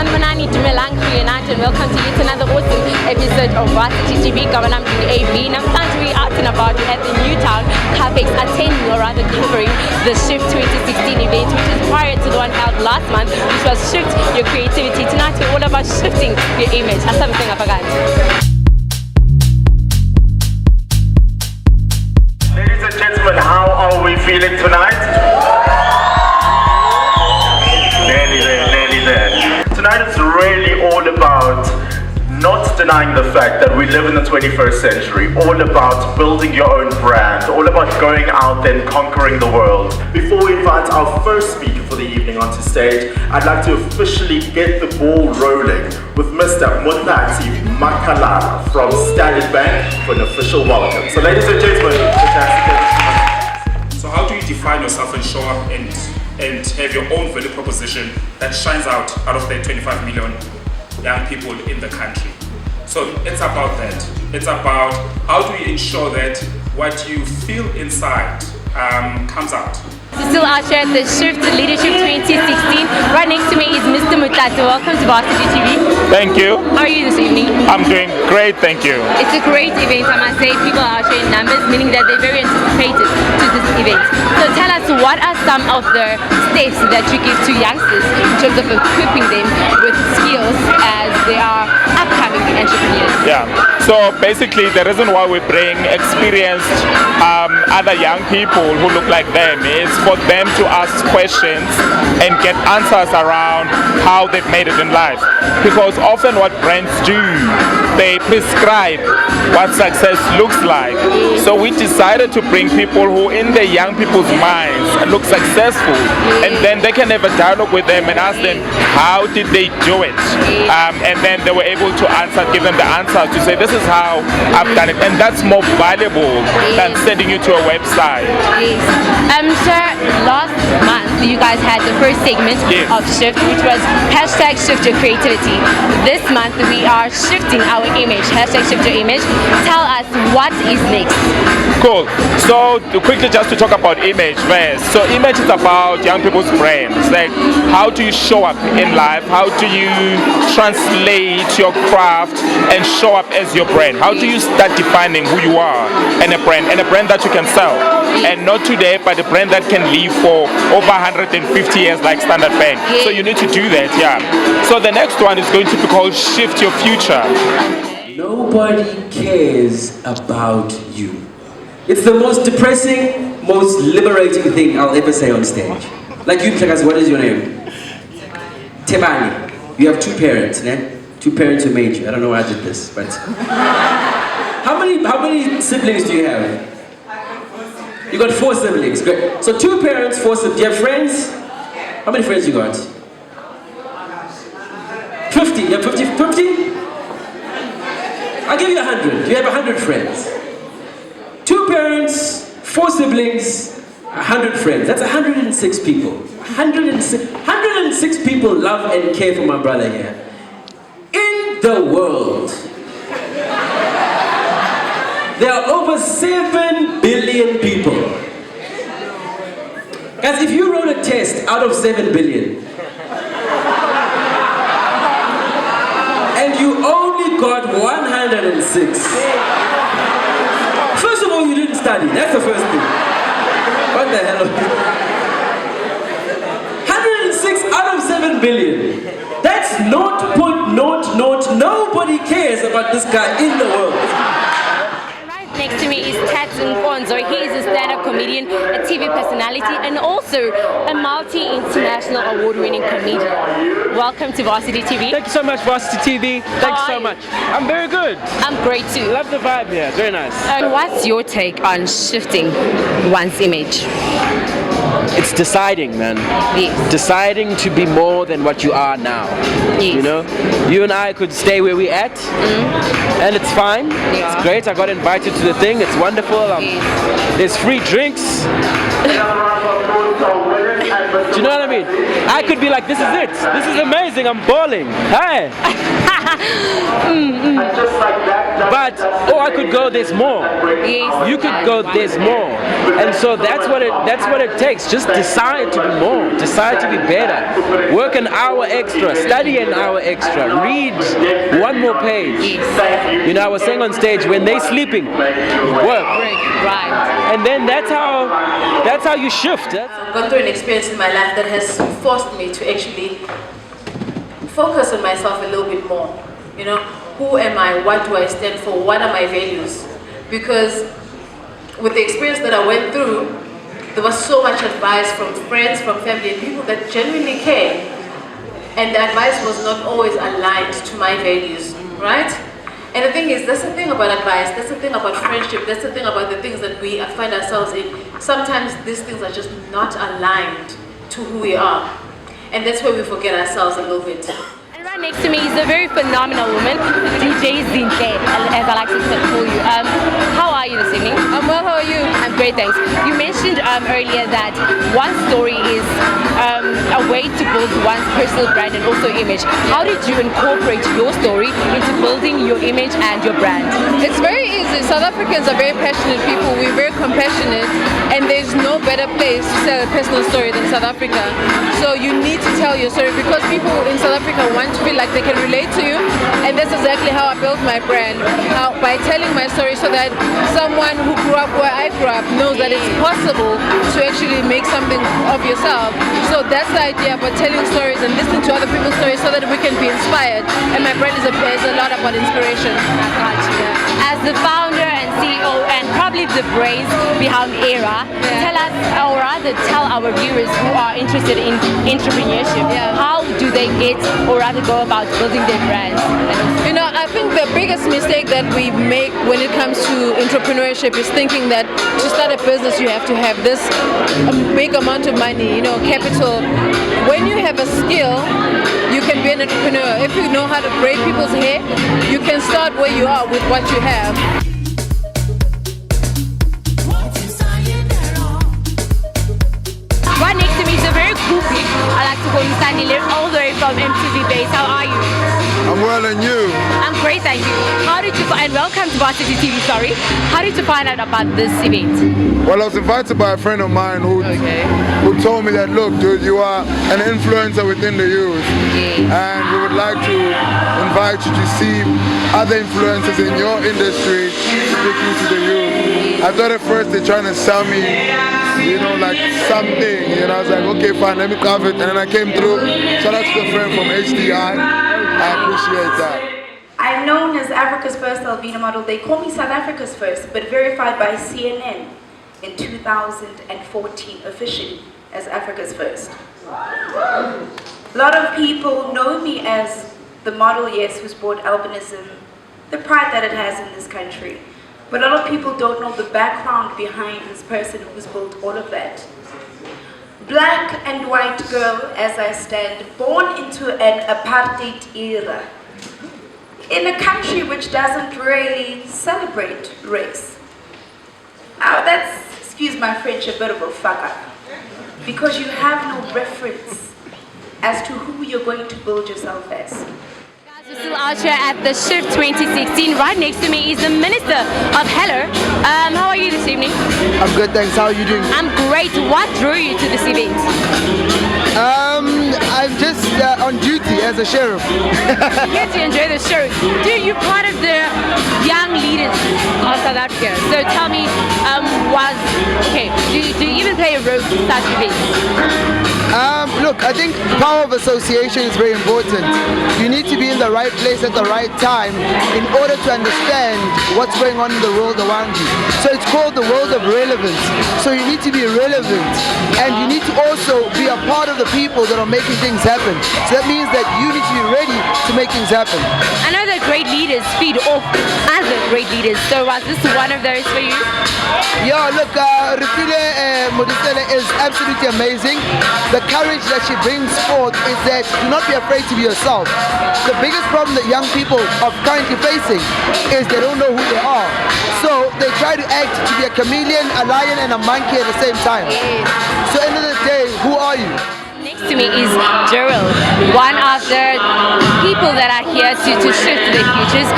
Sanmanani Dumelang United, and welcome to yet another awesome episode of Varsity TV. I'm doing AV. Now, we're out and about at the Newtown Capex, attending or rather covering the Shift 2016 event, which is prior to the one held last month, which was Shift Your Creativity. Tonight, we're all about shifting your image. That's something I forgot. Ladies and gentlemen, how are we feeling tonight? Nearly there. Tonight is really all about not denying the fact that we live in the 21st century, all about building your own brand, all about going out there and conquering the world. Before we invite our first speaker for the evening onto stage, I'd like to officially get the ball rolling with Mr. Mutati Makalala from Standard Bank for an official welcome. So ladies and gentlemen, so how do you define yourself and show up and have your own value proposition that shines out of the 25 million young people in the country? So it's about that. It's about how do you ensure that what you feel inside comes out. Still out here at the Shift Leadership 2016. Right next to me is Mr. Mutati. Welcome to Varsity TV. Thank you. How are you this evening? I'm doing great, thank you. It's a great event, I must say. People are out here in numbers, meaning that they're very anticipated to this event. So tell us, what are some of the steps that you give to youngsters in terms of equipping them with skills as they are upcoming entrepreneurs? Yeah, so basically the reason why we bring experienced other young people who look like them is for them to ask questions and get answers around how they've made it in life. Because often what brands do, they prescribe what success looks like. So we decided to bring people who in their young people's minds look successful, and then they can have a dialogue with them and ask them how did they do it, and then they were able to give them the answers to say this is how I've done it, and that's more valuable than sending you to a website. Sir, last month you guys had the first segment of Shift, which was hashtag Shift Your Creativity. This month we are shifting our image, hashtag Shift Your Image. Tell us what is next. Cool. So quickly just to talk about image first. So image is about young people's brains. Like how do you show up in life? How do you translate your craft and show up as your brand? How do you start defining who you are and a brand that you can sell? And not today, but a brand that can live for over 150 years like Standard Bank. So you need to do that, yeah. So the next one is going to be called Shift Your Future. Nobody cares about you. It's the most depressing, most liberating thing I'll ever say on stage. Like you, Mhlekazi, what is your name? Tebani. You have two parents, né? Two parents who made you. I don't know why I did this, but... How many siblings do you have? You got 4 siblings, great. So 2 parents, 4 siblings. Do you have friends? How many friends you got? 50, you have 50? I'll give you 100. You have 100 friends. 2 parents, 4 siblings, 100 friends. That's 106 people. 106 people love and care for my brother here. In the world, there are over 7 billion people. Guys, if you wrote a test out of 7 billion, and you only got 106, first of all, you didn't study. That's the first thing. What the hell? 106 out of 7 billion. That's not. Nobody cares about this guy in the world. Next to me is Tats Nkonzo. He is a stand-up comedian, a TV personality, and also a multi-international award-winning comedian. Welcome to Varsity TV. Thank you so much, Varsity TV. Thanks so much. I'm very good. I'm great too. Love the vibe here. Very nice. What's your take on shifting one's image? It's deciding, man. Yes. Deciding to be more than what you are now. Yes. You know, you and I could stay where we're at, and it's fine. Yeah. It's great. I got invited to the thing. It's wonderful. There's free drinks. Do you know what I mean? I could be like, this is it. This is amazing. I'm balling. Hey. But, or I could go, there's more. Yes. You could go, there's more. And so that's what it takes. Just decide to be more. Decide to be better. Work an hour extra. Study an hour extra. Read one more page. You know, I was saying on stage, when they're sleeping, work. Right. And then that's how you shift. I've gone through an experience in my life that has forced me to actually focus on myself a little bit more. You know, who am I? What do I stand for? What are my values? Because with the experience that I went through, there was so much advice from friends, from family, and people that genuinely care. And the advice was not always aligned to my values, right? And the thing is, that's the thing about advice, that's the thing about friendship, that's the thing about the things that we find ourselves in. Sometimes these things are just not aligned to who we are. And that's where we forget ourselves a little bit. And right next to me is a very phenomenal woman, DJ Zinhle, as I like to call you. How are you this evening? I'm well, how are you? I'm great, thanks. You mentioned earlier that one story is a way to build one's personal brand and also image. How did you incorporate your story into building your image and your brand? It's very easy. South Africans are very passionate people. We're very compassionate, and there's no better place to tell a personal story than South Africa. So you need to tell your story because people in South Africa want to feel like they can relate to you, and that's exactly how I built my brand. By telling my story so that someone who grew up where I grew up knows that it's possible to actually make something of yourself. So that's the idea about telling stories and listening to other people's stories so that we can be inspired. And my brand is a lot about inspiration. I got you. As the founder and CEO and probably the brains behind ERA, tell us, or rather tell our viewers who are interested in entrepreneurship, how do they get or rather go about building their brands? You know, I think the biggest mistake that we make when it comes to entrepreneurship is thinking that to start a business you have to have this big amount of money, you know, capital. When you have a skill, you can be an entrepreneur. If you know how to braid people's hair, you can start where you are with what you have. Right next to me is a very cool pig. I like to call him Sandy, all the way from MTV Base. How are you? I'm well, and you? I'm great, thank you. How did you and welcome to Varsity TV, sorry. How did you find out about this event? Well, I was invited by a friend of mine who told me that, look, dude, you are an influencer within the youth, and we would like to invite you to see other influencers in your industry speaking to the youth. I thought at first they're trying to sell me, you know, like something, you know. I was like, okay, fine, let me cover it, and then I came through. Shout out to the friend from HDI. I appreciate that. I'm known as Africa's first Alvina model. They call me South Africa's first, but verified by CNN in 2014 officially as Africa's first. A lot of people know me as the model, yes, who's brought albinism, the pride that it has in this country. But a lot of people don't know the background behind this person who's built all of that. Black and white girl as I stand, born into an apartheid era, in a country which doesn't really celebrate race. Now that's, excuse my French, a bit of a fuck up, because you have no reference as to who you're going to build yourself as. We're still out here at the Shift 2016. Right next to me is the Minister of Heller. How are you this evening? I'm good, thanks. How are you doing? I'm great. What drew you to this event? I'm just on duty as a sheriff. Here to enjoy the show. Dude, you're part of the young leaders of South Africa. So tell me, do you even play a role in such events? Look, I think power of association is very important. You need to be in the right place at the right time in order to understand what's going on in the world around you. So it's called the world of relevance. So you need to be relevant, and you need to also be a part of the people that are making things happen. So that means that you need to be ready to make things happen. I know that great leaders feed off other great leaders. So was this one of those for you? Yeah, look, Refile Modisele is absolutely amazing. The courage that she brings forth is that do not be afraid to be yourself. The biggest problem that young people are currently facing is they don't know who they are. So they try to act to be a chameleon, a lion, and a monkey at the same time. So at the end of the day, who are you? Next next to me is Gerald, one of the people that are here to shift the futures.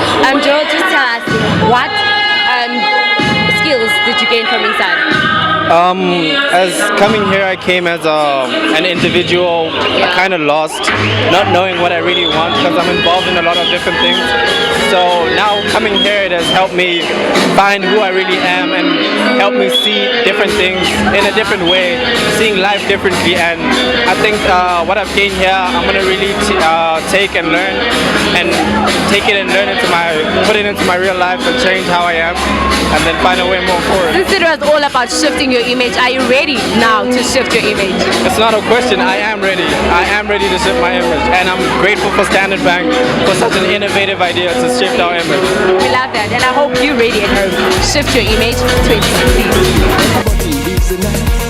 Gerald, just tell us, what skills did you gain from inside? As coming here, I came as an individual, kind of lost, not knowing what I really want because I'm involved in a lot of different things. So now coming here, it has helped me find who I really am and help me see different things in a different way, seeing life differently. And I think what I've gained here, I'm gonna really take and learn, and take it and learn put it into my real life and change how I am, and then find a way more forward. Since it was all about shifting your image, are you ready now to shift your image? It's not a question. I am ready. I am ready to shift my image, and I'm grateful for Standard Bank for such an innovative idea to shift our image. We love that, and I hope you're ready at home. Shift your image 2016.